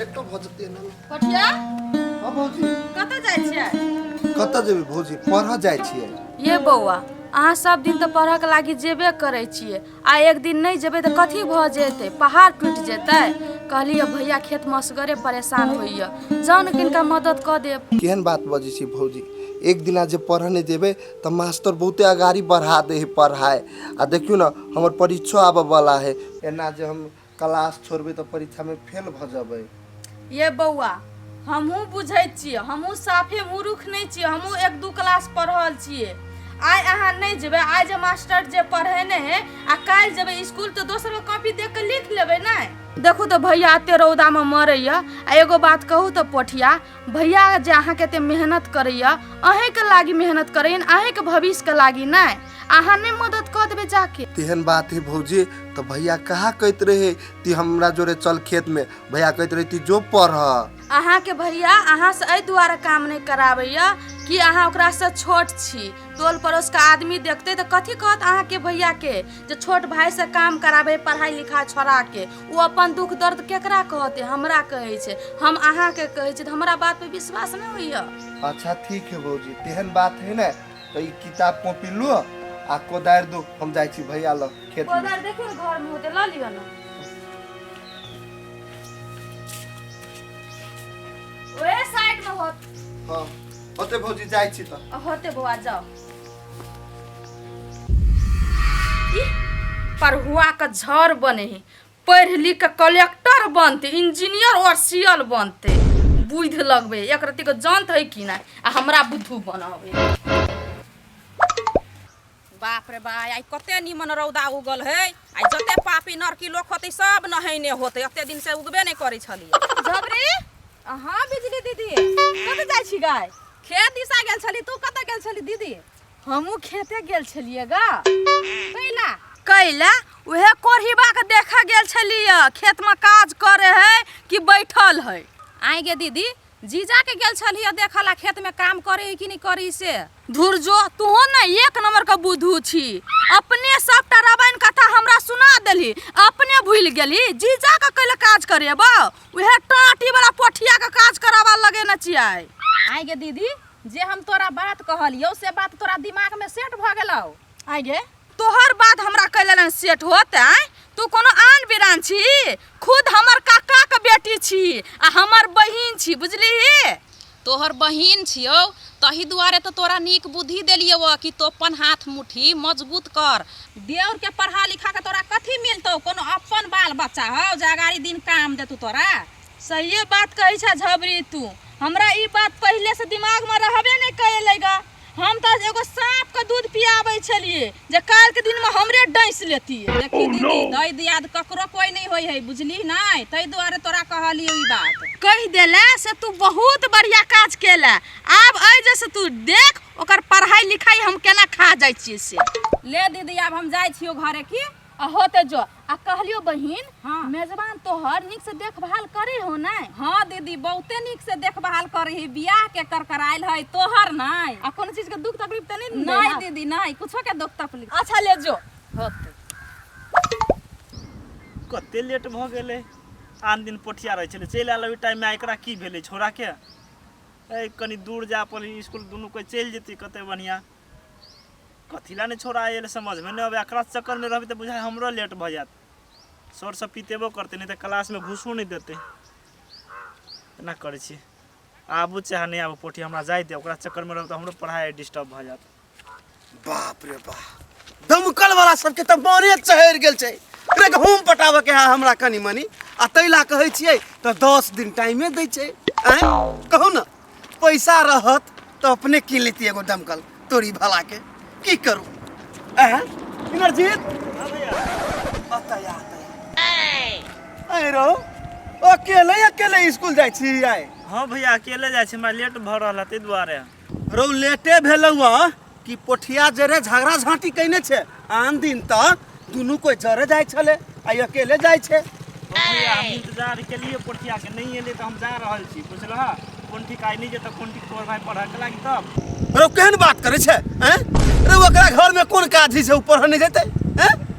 लेटो भजते न पठिया हां भौजी कत जाय छियै कत जेबे भौजी पढ़ जाय छियै ये बौआ अहाँ सब दिन तो पढ़े के लागी जेबे करे छियै आ एक दिन नहीं जेबे तो कथी भ जेते पहाड़ टूट जेते कहलिए भैया खेत में असगरे परेशान होइए जान किनका मदद क देब केहन बात बजै छी भौजी एक दिना जे पढ़ नहीं देबे त मास्टर बहुते अगाड़ी बढ़ा दे है पढ़ाए आ देखियो ना हमर परीक्षा आबे वाला है एना जे हम क्लास छोड़बे त परीक्षा में फेल भ जबै ये बौआ हमहू बुझै छियै हमहू साफे मूर्ख नहीं छियै हमहू एक दू क्लास पढ़ल छियै आइ अहाँ नहीं जेबे आइ जे मास्टर जे पढ़ेने है आ काल जेबे स्कूल तो दोसर कॉपी देख के लिख लेबे नहीं देखू तो भैया एते रौदा में मरैया आ एगो बात कहू तो पठिया भैया जे अहाँ के मेहनत करैया अहें के लागी मेहनत करैन अहें के भविष्य के लागी नहीं अहाँ नहीं मदद कर देबे जाके तेहन बात है भौजी तो भैया कहा कहत रहे ती हमरा जोरे चल खेत में भैया कहत रहे ती जो पढ़ अहाँ के भैया अहाँ से एहि दुआरे काम नहीं कराबैया कि अहाँ ओकरा से छोट छी टोल पड़ोस का आदमी देखते तो कथी कहत अहाँ के भैया के जे छोट भाई से काम कराबे पढ़ाई लिखाई छोड़ा के वो अपन दुख दर्द केकरा कहते हमरा कहे छे हम अहाँ के कहे छे हमरा बात पे विश्वास नहीं होइया अच्छा ठीक है भौजी तेहन बात है ना तो ई किताब कॉपी लो आ कोदार दो हम जाय छी भैया ल खेत में कोदार देखियो घर में होते ल लियो ना ओए साइड में होत हां होते भौजी जाय छी त होते बुआ जाओ पर हुआ का झड़ बने है पढ़ लिख के कलेक्टर बनते इंजीनियर और सीएल बनते बुध लगबे एक रति को जानत है कि ना आ हमरा बुद्धू बनावे बाप रे बा आई कते निमन रौदा उगल है आई जते पापी नरकी लोक होते सब नहैने होते एते दिन से उगबे नहीं करै छलिए झबरी हां बिजली दीदी कत जाय छी गाय खेत दिशा गेल छली तू कत गेल छली दीदी हमहू खेते गेल छलिए गा कैला उहे कोरहीबा के देखा गेल छलिए खेत में काज करे है कि बैठल है आई गे दीदी जीजा के गेल छलिए देखला खेत में काम करे है कि नहीं करी से धुरजो तू ना एक नंबर का बुद्धू छी अपने सबटा रामायण कथा हमरा सुना देली अपने भूल गेली जीजा का कैले काज करेबा उहे टाटी वाला पोठिया का काज करावा लगे न छियै आई गे दीदी जे हम तोरा बात कहलियो से बात तोरा दिमाग में सेट भ गेलौ आई गे तोहर बात हमरा कैले न सेट होते तू कोनो आन बिरान छी खुद हमर काका के बेटी छी आ हमर बहिन छी बुझली तोहर बहिन छियो तही दुआरे तो तोरा नीक बुद्धि देलियो कि तो अपन हाथ मुट्ठी मजबूत कर देवर के पढ़ा लिखा के तोरा कथी मिलतो कोनो अपन बाल बच्चा हो जे अगाड़ी दिन काम देतू तोरा सही बात कही छ झबरी तू हमरा ई बात पहले से दिमाग में रहबे नहीं कैलेगा हम तो एगो सांप का दूध पियाबै छलिए जे काल के दिन में हमरे डैस लेती देखी दीदी दई दियाद ककरो कोई नहीं होई है बुझली नहीं तई दुआरे तोरा कहलियो ई बात कह देला से तू बहुत बढ़िया काज केला अब आई जैसे तू देख ओकर पढ़ाई लिखाई हम केना खा जाय छी से ले दीदी अब हम जाय छियो घरे की होते जो आ कहलियो बहिन हाँ मेजबान तोहर निक से देखभाल करे हो ना हाँ दीदी बहुते निक से देखभाल करे है बियाह के करकराइल है तोहर नहीं आ कोनो चीज के दुख तकलीफ त नहीं दीदी नहीं कुछो के दुख तकलीफ अच्छा ले जो होते कते लेट भ गेले आन दिन पोठिया रहे छले चल आल टाइम में एकरा की भेले छोरा के ए कनी दूर जा पड़ी स्कूल दुनु कोई चल जेती कते बढ़िया कथिला ने छोरा आयल समझ में नहीं अब एकरा चक्कर में रहबे त बुझाय हमरो लेट भ जात सर सब पीतेबो करते नहीं त क्लास में घुसो नहीं देते ना करे छी आबू चाहे नहीं आबू पोठी हमरा जाय दे ओकरा चक्कर में रहब त हमरो पढ़ाई डिस्टर्ब भ जात बाप रे बाप दमकल वाला सबके त मारे चहर गेल छै रे गहूम पटावे के है हमरा कनी मनी आ तैला कहै छियै त 10 दिन टाइमे दै छै कहू ना पैसा रहत तो अपने किन लेती एगो दमकल तोरी भला के की करू इनरजीत हां भैया बताया ए रो अकेले स्कूल जाय छी आय हां भैया अकेले जाय छी हमरा लेट भ रहल तै दुआरे रो लेटे भेलौ कि पोठिया जरे झगड़ा झांटी कइने छै आन दिन त दुनु कोई जरे जाय छले आ अकेले जाय छै भैया हम इंतजार के लिए पोठिया के नहीं एले त हम जा रहल छी बुझलहा कोन ठीक आई नहीं जे त कोन ठीक तोर भाई पढ़ा के लागी तब रो केहन बात करे छै रे ओकरा घर में कोन काजी से ऊपर नहीं जेते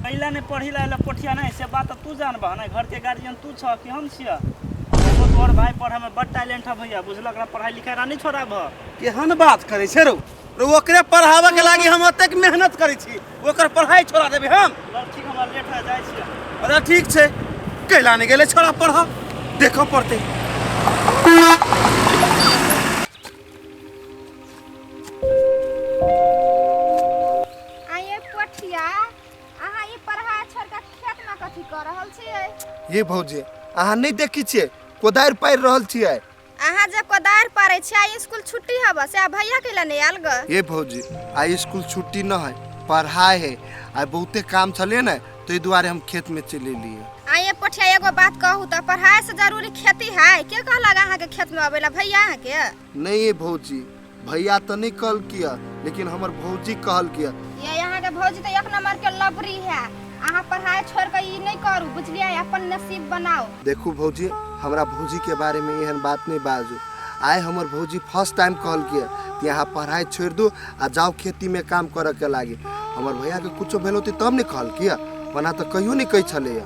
पहला ने पढ़ी ला पोठिया नहीं से बात तू जानबा ना घर के गार्जियन तू छ कि हम छिया हम तोहर भाई पढ़े में बड़ टैलेंट है भैया, बुझल ओकरा पढ़ाई लिखाई नहीं छोड़ा भ। केहन बात करे छै रो? रो ओकरे पढ़ावे के लागी हम ओतेक मेहनत करै छी, ओकर पढ़ाई छोड़ा देबे हम? ठीक, हमरा लेट हो जाइ छियै। अरे ठीक छै, कैला नहीं गेले छोड़ा पढ़ा, देखो पढ़ते। आये पोठिया, अहाँ ई पढ़ाई छोड़ के खेत में कथी कर रहल छियै? ये भौजी अहाँ नहीं देखी छियै कोदारि पारि रहल छियै। अहाँ जे कोदारि पारै छियै, स्कूल छुट्टी हबे से भैया के लिए नहीं आयल ग? ये भौजी आई स्कूल छुट्टी न है, पढ़ाई है, आई बहुते काम चले न, तो दुआरे हम खेत में चले लिए। आये पोठिया एगो बात कहू तो पढ़ाई से जरूरी खेती है? के कहलक अहाँ के खेत में आवेला भैया अहाँ के? नहीं ये भौजी, भैया तो नहीं कहल किया, लेकिन हमर भौजी कहल किया। ये यहाँ के भौजी तो एक नंबर के लबरी है। अहाँ पढ़ाई छोड़ के ई नहीं करू, बुझलिए? अपन नसीब बनाओ। देखू भौजी, हमरा भौजी के बारे में एहन बात नहीं बाजू। आए हमर भौजी फर्स्ट टाइम कहल किया कि यहाँ पढ़ाई छोड़ दू आ जाओ खेती में काम करे के लागी। हमर भैया के कुछो भेल होती तब नहीं कहल किया, वरना तो कहियो नहीं कही छले।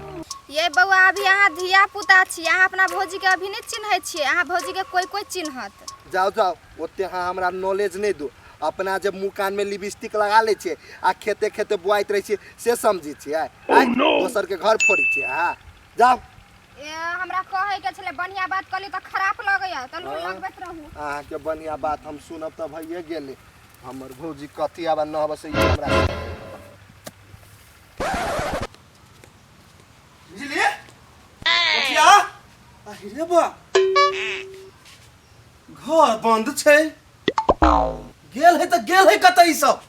ये बउआ अभी अहाँ धिया पुता छी, अहाँ अपना भौजी के अभी नहीं चिन्है छियै। अहाँ भौजी के कोई चिन्हत। जाओ जाओ, ओते हाँ हमरा नॉलेज नहीं दो। अपना जब मुँह कान में लिपस्टिक लगा ले छे आ खेते खेते बुआइत रहे छे से समझी छे। दोसर के घर फोड़ी छे। हाँ जाओ। हमरा कहे के छले बढ़िया बात कहली तो खराब लगैया, तो लगबैत रहू। अहाँ के बढ़िया बात हम सुनब त भइए गेले। हमर भौजी कथी आबा न हबे से हमरा बुझलिए? पोठिया अरे बा घर बंद छै, गेल है तो गेल है कत ई सब?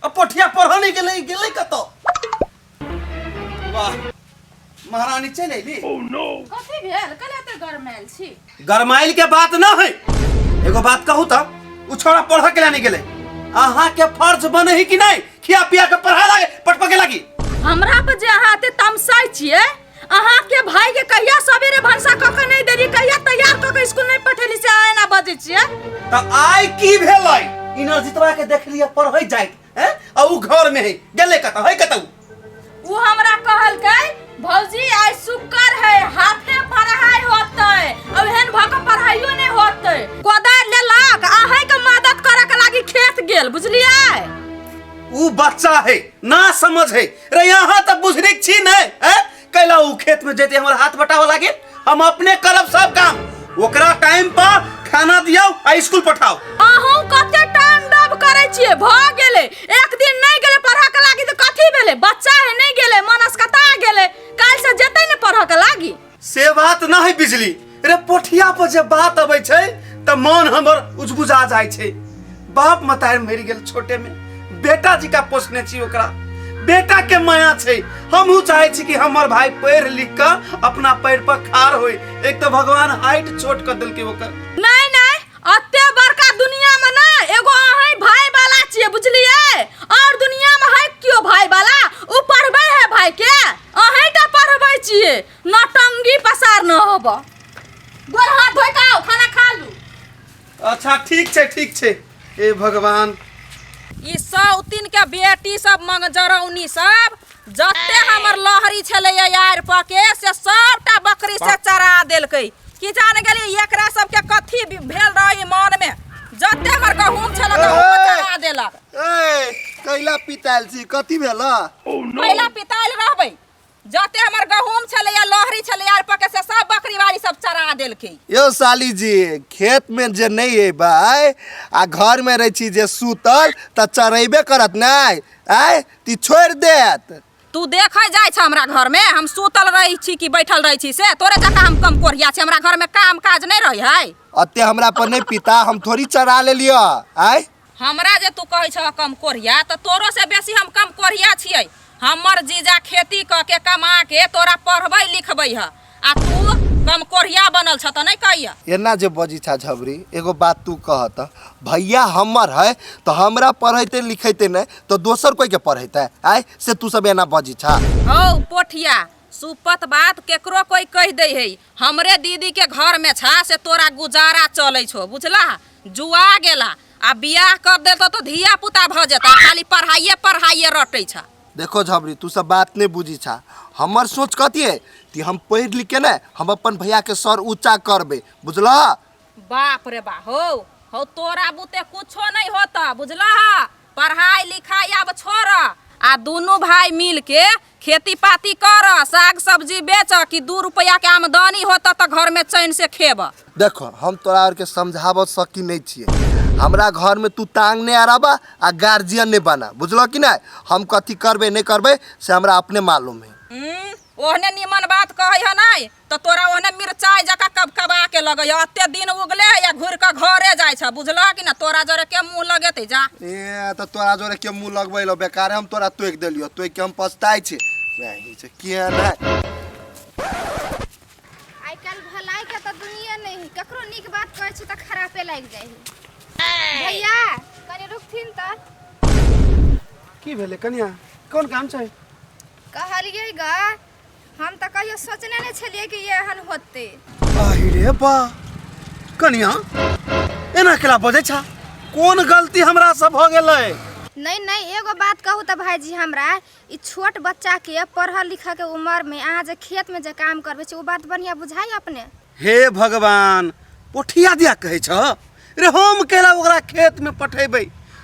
अब पोठिया पढ़ नहीं गेले कत? वाह महारानी चल अइली। कथी भेल? कले ते गरमाइल छी? गरमाइल के बात ना है, एगो बात कहू त उ छोड़ा पढ़ के नहीं गेले। अहाँ के फर्ज बने ही कि नहीं खिया पिया के पढ़ा लागे पटपके लागी? हमरा पर जे अहाँ ते तमसाई छियै, अहाँ के भाई के कहिया सवेरे भनसा क के नहीं देली, कहिया तैयार क के स्कूल नहीं पठेली से आए ना बजे छियै? त आई की भेलै? इनरजितवा के देख लिया पढ़ै जाइत हैं आ उ घर में है, गेले कत है कत? उ हमरा कहलकै भौजी आज शुक्र है, हाथे पढ़ाई होतै, अब हेन भक पढ़ाइयो नहीं होतै। कोदारि लेलक, अहीं के मदद करे के लागी खेत गेल, बुझलियै? उ बच्चा है ना समझ है रे, यहाँ तक बुझनिक छी नहीं हैं? कैला उ खेत में जेते हमर हाथ बटावा लागे, हम अपने करब सब काम। ओकरा टाइम पर खाना दियो आ स्कूल पठाओ। अहूं कते टाइम दब करे छियै? भ गेले एक दिन नहीं गेले पढ़ा के लागी तो कथी भेले? बच्चा है नहीं गेले, मनस्कता गेले, काल से जेतै ने पढ़ा के लागी। से बात ना है बिजली रे, पोठिया पर जे बात अबै छै त मन हमर उजबुजा जाय छै। बाप मतार मरि गेल छोटे में, बेटा जी का पोसने छी, ओकरा बेटा के माया छै। हमहू चाहे छी कि हमर भाई पढ़ लिख के अपना पैर पर खाड़ होई। एक तो भगवान हाइट छोट कर देलके ओकर। नहीं नहीं, अत्ते बड़का दुनिया में ना एगो अहीं भाई वाला छियै, बुझलियै? और दुनिया में है क्यों भाई वाला? उ पढ़बै है भाई के, अहीं टा पढ़बै छियै। नटंगी पसार न होब। गोर हाथ धोइ के आओ, खाना खा लू। अच्छा ठीक छै ठीक छै। ए भगवान, ई सौतीन के बेटी सब मंगजरौनी सब जते हमर लहरी छले यार पके से सबटा बकरी से चरा देलकै। की जाने गेली एकरा सब के कथी भेल रही मन में, जते हमर गहूम छले त चरा देलक। ए कैला पिताल छी कथी भेला? पहिला पिताल रहबै, जते हमर गहूम छले या लहरी छले यार पके से सब बकरी वाली सब चरा देलकै। यो साली जी, खेत में जे नहीं है भाई आ घर में रही छी जे सूतल त चरेबे करत नहीं, आय ती छोड़ देत। तू देखै जाय छ हमरा घर में हम सूतल रही छी कि बैठल रही छी? से तोरे जका हम कम कोरिया छी, हमरा घर में काम काज नहीं रही है। अते हमरा पर नहीं पिता, हम थोड़ी चरा ले लियो। आय हमरा जे तू कहै छ कम कोरिया, त तोरो से बेसी हम कम कोरिया छियै। हमर जीजा खेती क के कमा के तोरा पढ़बै लिखबै ह, आ तू कम कोरिया बनल छ त नहीं कहिया। एना जे बजी छा झबरी, एगो बात तू कहत, भैया हमर है तो हमरा पढ़ैते लिखैते नहीं तो दोसर कोई के पढ़ैते? आय से तू सब एना बजी छा? हौ पोठिया, सुपत बात केकरो कोई कह दे है। हमरे दीदी के घर में छा से तोरा गुजारा चलै छो, बुझला? जुआ गेला आ बियाह कर दे तो धिया पुता भ जेता, खाली पढ़ाइए रटै छा। देखो झबरी, तू सब बात नहीं बुझी छा। हमर सोच कथी है कि हम पढ़ लिख के ना हम अपन भैया के सर ऊंचा करबे, बुझला? बाप रे बा हो तोरा बुते कुछो नहीं होता, बुझला? पढ़ाई लिखाई अब छोड़ आ दोनों भाई मिल के खेती पाती कर, साग सब्जी बेच कि 2 रुपया के आमदनी होता तो घर में चैन से खेब। देखो हम तोरा और के समझाव सकी नहीं छिए, हमरा घर में तू टांग नहीं आराबा आ गार्जियन नहीं बना, बुझल कि नहीं? हम कथी करबे नहीं करबे से हमरा अपने मालूम है। ओहने निमन बात कहे है नहीं तो तोरा ओहने मिर्चाई जका कब कबा के लगे अत्ते दिन उगले या घुर के घरे जाय छ, बुझला कि ना? तोरा जरे के मुंह लगेते जा ए तो तोरा जोरे के मुंह लगबैलो बेकार हम तोरा तोक देलियो, तोक के हम पछताई छी नहीं से किया ना। आजकल भलाई के तो दुनिया नहीं, ककरो निक बात कहै छी त खराबे लाग जाई। भैया कने रुकथिन त की भेले कनिया? कौन काम छै? कहलिए ग हम त कहियो सोचने नहीं छलिए कि ये हन होते। आहि रे बा कनिया एना केला बजै छा? कौन गलती हमरा से भ गेलै? नहीं एगो बात कहू त भाईजी, हमरा ई छोट बच्चा के पढ़ लिख के उम्र में अहाँ जे खेत में जे काम करबे छी ओ बात बढ़िया बुझाई अपने? हे भगवान, पोठिया दिया कहै छ रे हम केला ओकरा खेत में पठेबै?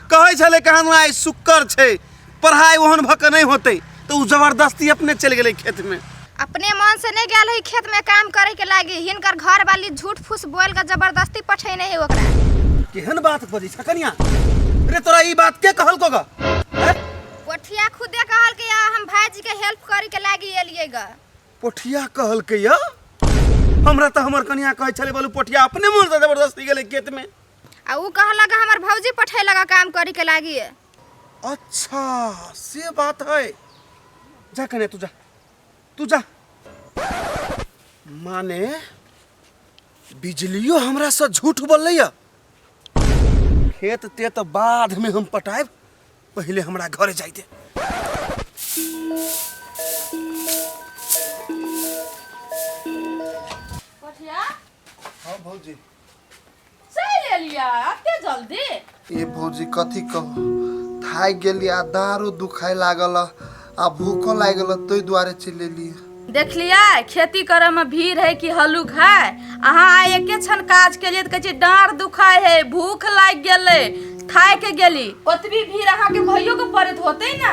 कहै छले कि हमरा आई शुक्र छै पढ़ाई ओहन भक नहीं होते तो उ जबरदस्ती अपने चल गेलै खेत में। अपने मन से नहीं गेल है खेत में काम करे के लागी, हिनकर घर वाली झूठ फूस बोल के जबरदस्ती पठेने है ओकरा। केहन बात बजै छ कनिया? रे तोरा ई बात के कहल को ग? पोठिया खुदे कहल के हम भाईजी के हेल्प करे के लागी एलिए ग। पोठिया कहल के या? हमरा त हमर कनिया कहै छले बोलू पोठिया अपने मन से जबरदस्ती गेलै खेत में। आ उ कहलक हमर भौजी पठे लगा काम करे के लागी। अच्छा से बात है। जा कने तू जा माने बिजलियो हमरा से झूठ बोललै या? खेत ते तो बाद में हम पटाएब, पहले हमरा घरे जाई दे। पोठिया हां भौजी चल एलिया अत्ते जल्दी? ए भौजी कथी कहू, थाक गेली आ दारू दुखाय लागल आ भूखो लागल तोय दुआरे चले लिए। देख लिया खेती करे में भीड़ है कि हल्लुक है? अहाँ आए एके क्षण काज के लिए कहे डाँर दुखाय है, भूख लाग गेले, थाक के गेली, ओतबी भीड़ अहाँ के भइयो के पड़त होते ना?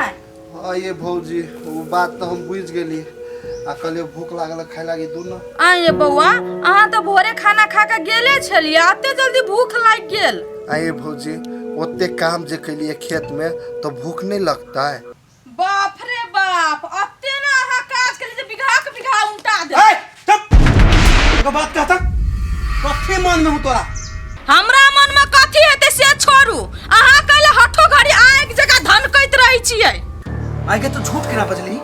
हां ये भौजी वो बात तो हम बुझ गेली आ कहलिए भूख लागल खाय लागी दू न। आये बउआ अहाँ तो भोरे खाना खा के गेले छलिए, अत्ते जल्दी भूख लाग गेल? आइए भौजी ओते काम जे कलिए खेत में तो भूख नहीं लगता है? बाप रे बाप, अत्ते ना अहाँ काज के लिए बिघा के बिघा उल्टा दे। ए चुप, एगो बात कहता कथी मन में हूं तोरा? हमरा मन में कथी हेते से छोड़ू, अहाँ कहले हठो घड़ी आग जगह धनकैत रहै छियै। आगे तू झूठ केना बजली?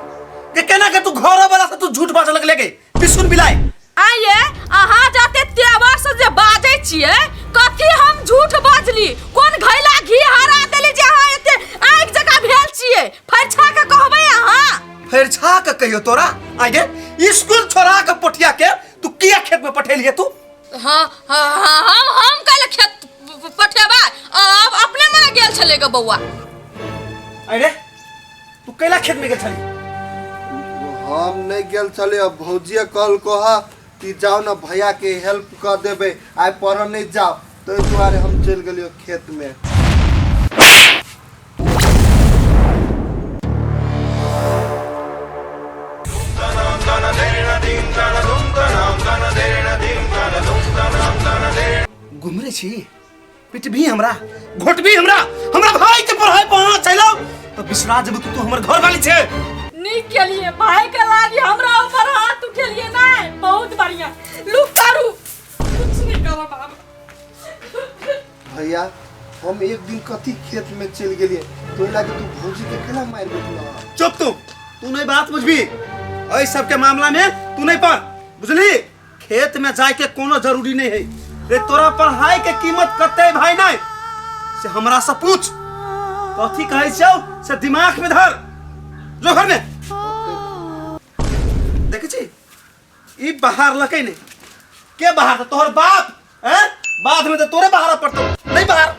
के केना के तू घर वाला से तू झूठ बाजल लगले के? बिसुन बिलाई आये अहाँ जाते तेवर से जे बाजै छियै, कथी हम झूठ बाजली? कोन घैला घी हरा देली जे अहाँ एते आग जगह भेल छियै? फरछा के कहबै अहाँ? फरछा के कहियो तोरा? आगे स्कूल छोड़ा के पोठिया के तू किया खेत में पठेलिए तू? हम कल खेत पठेबा अब अपने मने गेल छले ग बउआ। अरे तू कैला खेत में गेल छली? हम नहीं गेल चले, अब भौजिया कल को हा कि जाओ ना भैया के हेल्प कर देबे, आइ पढ़ नहीं जाओ तो दुआरे हम चल गेलियो खेत में। घुमरे छी पिट भी हमरा घोट भी हमरा भाई के पढ़ाई पहुंच चलो तो बिसरा जब तू हमर घर वाली छे। निक के लिए भाई के लागी हमरा ऊपर हाथ उठेलिए ना, बहुत बढ़िया लुक करू कुछ नहीं करो बाबा। भैया हम एक दिन कथी खेत में चल गेलिए तो लागे तू भौजी के केला मार बैठला। चुप तू नहीं बात बुझबी, ऐ सब के मामला में तू नहीं पढ़, बुझली? खेत में जाए के कोनो जरूरी नहीं है रे। तोरा पढ़ाई के कीमत कते भाई नहीं से हमरा से पूछ, कथी कहै छौ से दिमाग में धर, जो घर में देखे छी ई बाहर लकै नहीं के बाहर तोहर बाप हैं? बाद में तो तोरे बाहर पड़तो नहीं बाहर